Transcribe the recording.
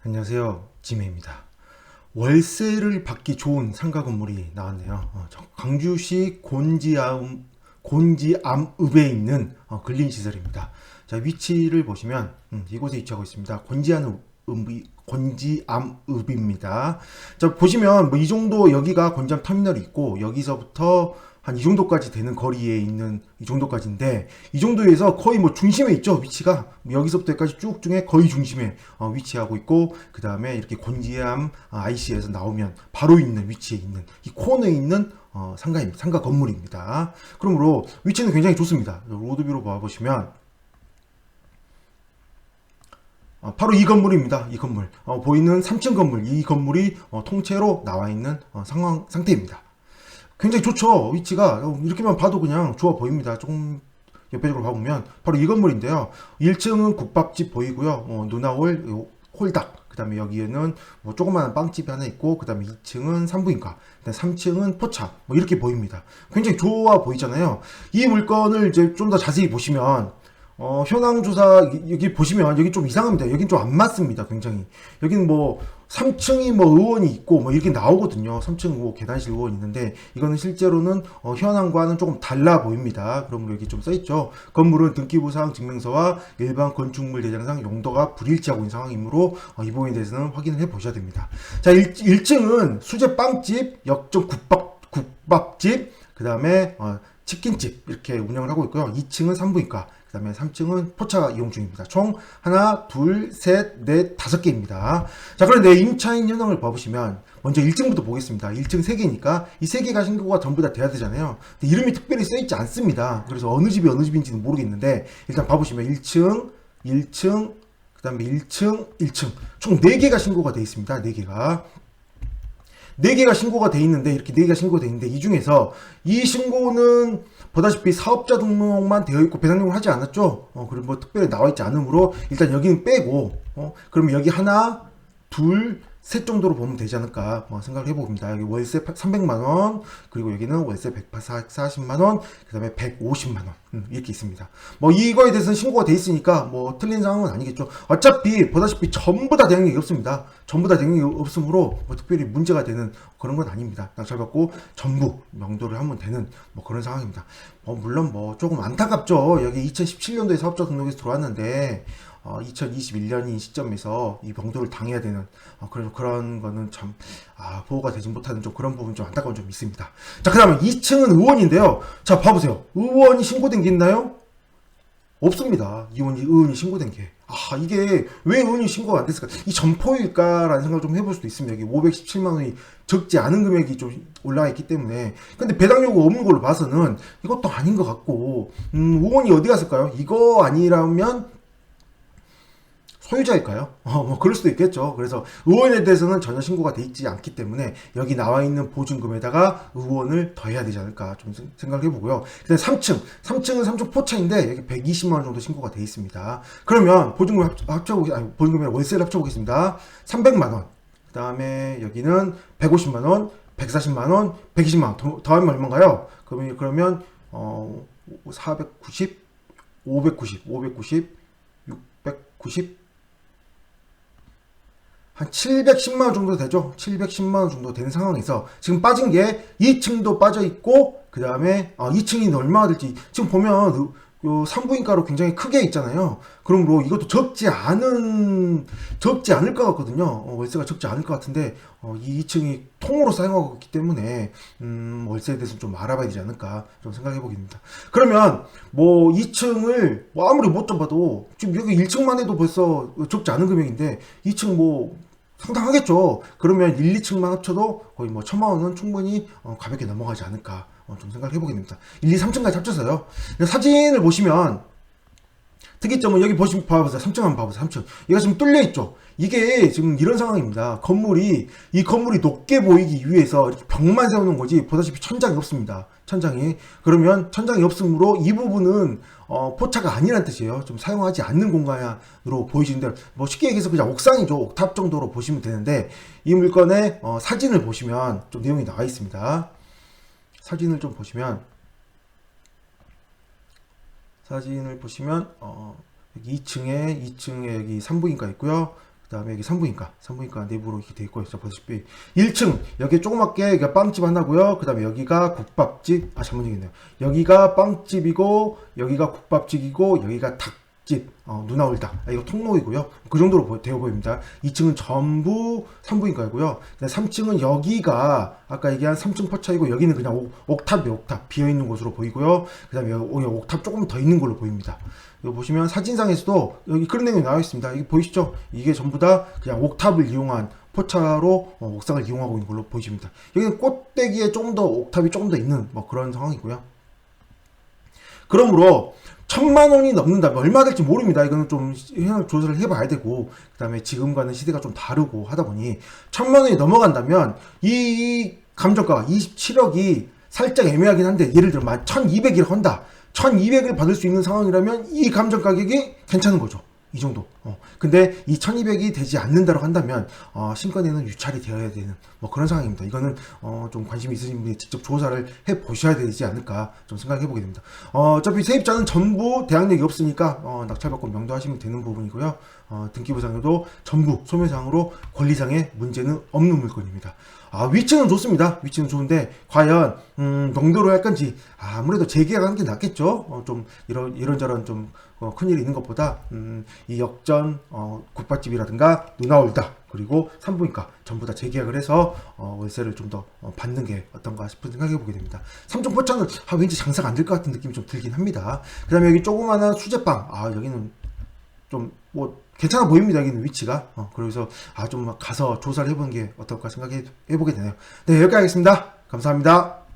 안녕하세요. 지메입니다. 월세를 받기 좋은 상가 건물이 나왔네요. 광주시 곤지암읍에 있는 근린시설입니다. 자, 위치를 보시면 이곳에 위치하고 있습니다. 곤지암읍입니다. 자, 보시면 뭐 이 정도 여기가 곤지암 터미널이 있고 여기서부터 한 이 정도까지 되는 거리에 있는 이 정도까지인데 이 정도에서 거의 뭐 중심에 있죠. 위치가 여기서부터 여기까지 쭉 중에 거의 중심에 위치하고 있고 그 다음에 이렇게 곤지암 IC에서 나오면 바로 있는 위치에 있는 이 코너에 있는 상가입니다. 상가 건물입니다. 그러므로 위치는 굉장히 좋습니다. 로드뷰로 봐보시면 바로 이 건물입니다. 이 건물 보이는 3층 건물 이 건물이 통째로 나와 있는 상태입니다. 굉장히 좋죠. 위치가 이렇게만 봐도 그냥 좋아 보입니다. 조금 옆에적으로 봐보면 바로 이 건물인데요. 1층은 국밥집 보이고요. 누나홀 홀닭, 그 다음에 여기에는 뭐 조그마한 빵집이 하나 있고, 그 다음에 2층은 산부인과, 그 다음에 3층은 포차, 뭐 이렇게 보입니다. 굉장히 좋아 보이잖아요. 이 물건을 이제 좀 더 자세히 보시면 현황조사 여기 보시면 여기 좀 이상합니다. 여긴 좀 안 맞습니다. 굉장히 여긴 뭐 3층이 뭐 의원이 있고 뭐 이렇게 나오거든요. 3층 뭐 계단실 의원이 있는데 이거는 실제로는 현황과는 조금 달라 보입니다. 그러므로 여기 좀 써있죠. 건물은 등기부상 증명서와 일반 건축물 대장상 용도가 불일치하고 있는 상황이므로 이 부분에 대해서는 확인을 해 보셔야 됩니다. 자, 1층은 수제 빵집, 역전 국밥집, 그 다음에 치킨집 이렇게 운영을 하고 있고요. 2층은 산부인과, 그 다음에 3층은 포차 이용 중입니다. 총 하나, 둘, 셋, 넷, 5개입니다. 자, 그런데 임차인 현황을 봐보시면 먼저 1층부터 보겠습니다. 1층 3개니까 이 3개가 신고가 전부 다 돼야 되잖아요. 근데 이름이 특별히 써있지 않습니다. 그래서 어느 집이 어느 집인지는 모르겠는데 일단 봐보시면 1층, 1층, 그 다음에 1층, 1층 총 4개가 신고가 되어 있습니다. 4개가 4개가 신고가 돼 있는데 이렇게 4개가 신고돼 있는데 이 중에서 이 신고는 보다시피 사업자 등록만 되어 있고 배당록을 하지 않았죠. 그리고 뭐 특별히 나와 있지 않으므로 일단 여기는 빼고 그럼 여기 하나, 둘, 셋 정도로 보면 되지 않을까 생각을 해봅니다. 여기 월세 300만원, 그리고 여기는 월세 140만원, 그 다음에 150만원 이렇게 있습니다. 뭐 이거에 대해서는 신고가 돼 있으니까 뭐 틀린 상황은 아니겠죠. 어차피 보다시피 전부 다 대응이 없습니다. 전부 다 대응이 없으므로 뭐 특별히 문제가 되는 그런 건 아닙니다. 낙찰받고 전부 명도를 하면 되는 뭐 그런 상황입니다. 물론 뭐 조금 안타깝죠. 여기 2017년도에 사업자 등록에서 들어왔는데 2021년인 시점에서 이 병도를 당해야 되는 그런 거는 참 보호가 되지 못하는 좀 그런 부분 좀 안타까운 점이 있습니다. 자, 그 다음에 2층은 의원인데요. 자, 봐보세요. 의원이 신고된 게 있나요? 없습니다. 의원이 신고된 게. 이게 왜 의원이 신고가 안 됐을까? 이 점포일까라는 생각을 좀 해볼 수도 있습니다. 여기 517만원이 적지 않은 금액이 좀 올라가 있기 때문에. 근데 배당 요구 없는 걸로 봐서는 이것도 아닌 것 같고, 의원이 어디 갔을까요? 이거 아니라면 소유자일까요? 뭐 그럴 수도 있겠죠. 그래서 의원에 대해서는 전혀 신고가 돼 있지 않기 때문에 여기 나와 있는 보증금에다가 의원을 더해야 되지 않을까 좀 생각을 해보고요. 그다음 3층은 3층 포차인데 여기 120만 원 정도 신고가 돼 있습니다. 그러면 보증금 보증금이랑 월세를 합쳐보겠습니다. 300만 원. 그다음에 여기는 150만 원, 140만 원, 120만 원 더하면 얼마인가요? 그러면 490, 590, 690, 한 710만원 정도 되죠. 710만원 정도 되는 상황에서 지금 빠진 게 2층도 빠져 있고 그 다음에 2층이 얼마나 될지 지금 보면 산부인과로 굉장히 크게 있잖아요. 그러므로 이것도 적지 않을 것 같거든요. 월세가 적지 않을 것 같은데 이 2층이 통으로 사용하고 있기 때문에 월세에 대해서 좀 알아봐야 되지 않을까 좀 생각해 보겠습니다. 그러면 뭐 2층을 뭐 아무리 못 잡아도 지금 여기 1층만 해도 벌써 적지 않은 금액인데 2층 뭐 상당하겠죠. 그러면 1, 2층만 합쳐도 거의 뭐 1,000만 원은 충분히 가볍게 넘어가지 않을까 좀 생각해 보게 됩니다. 1, 2, 3층까지 합쳐서요. 사진을 보시면 특이점은 여기 봐보세요. 3층 한번 봐보세요. 3층. 얘가 지금 뚫려 있죠. 이게 지금 이런 상황입니다. 이 건물이 높게 보이기 위해서 이렇게 벽만 세우는 거지 보다시피 천장이 없습니다. 천장이. 그러면 천장이 없으므로 이 부분은 포차가 아니란 뜻이에요. 좀 사용하지 않는 공간으로 보이시는데 뭐 쉽게 얘기해서 그냥 옥상이죠. 옥탑 정도로 보시면 되는데 이 물건의 사진을 보시면 좀 내용이 나와 있습니다. 사진을 좀 보시면 여기 2층에 여기 산부인과 있고요. 그 다음에 여기 산부인과 내부로 이렇게 돼 있고요. 자, 보시다시피 1층 여기 조그맣게 여기가 빵집 하나고요. 그 다음에 여기가 국밥집, 잘못 얘기했네요. 여기가 빵집이고 여기가 국밥집이고 여기가 닭집, 누나올다. 이거 통로이고요. 그 정도로 되어 보입니다. 2층은 전부 산부인과이고요. 3층은 여기가 아까 얘기한 3층 포차이고 여기는 그냥 옥탑 비어있는 곳으로 보이고요. 그 다음에 여기 옥탑 조금 더 있는 걸로 보입니다. 여기 보시면 사진상에서도 여기 그런 내용이 나와 있습니다. 이게 보이시죠? 이게 전부 다 그냥 옥탑을 이용한 포차로 옥상을 이용하고 있는 걸로 보이십니다. 여기는 꽃대기에 조금 더 옥탑이 조금 더 있는 그런 상황이고요. 그러므로 1,000만 원이 넘는다면 얼마 될지 모릅니다. 이거는 좀 조사를 해봐야 되고, 그 다음에 지금과는 시대가 좀 다르고 하다 보니 1,000만 원이 넘어간다면 이 감정가가 27억이 살짝 애매하긴 한데, 예를 들어 1,200을 한다. 1,200을 받을 수 있는 상황이라면 이 감정 가격이 괜찮은 거죠. 이 정도. 근데 이 1,200이 되지 않는다고 한다면 신권에는 유찰이 되어야 되는 그런 상황입니다. 이거는 좀 관심이 있으신 분이 직접 조사를 해 보셔야 되지 않을까 좀 생각해 보게 됩니다. 어차피 세입자는 전부 대항력이 없으니까 낙찰받고 명도하시면 되는 부분이고요. 등기부상으로도 전부 소매상으로 권리상의 문제는 없는 물건입니다. 위치는 좋습니다. 위치는 좋은데 과연 농도로 할 건지 아무래도 재계약하는 게 낫겠죠. 좀 이런저런 좀 큰일이 있는 것보다 이 역전 국밥집이라든가 누나올다 그리고 산부인과 전부 다 재계약을 해서 월세를 좀 더 받는 게 어떤가 싶은 생각해 보게 됩니다. 3층 포차는 왠지 장사가 안 될 것 같은 느낌이 좀 들긴 합니다. 그 다음에 여기 조그마한 수제빵, 여기는 좀 괜찮아 보입니다. 여기는 위치가. 그래서 좀 가서 조사를 해보는 게 어떨까 생각해 보게 되네요. 네, 여기까지 하겠습니다. 감사합니다.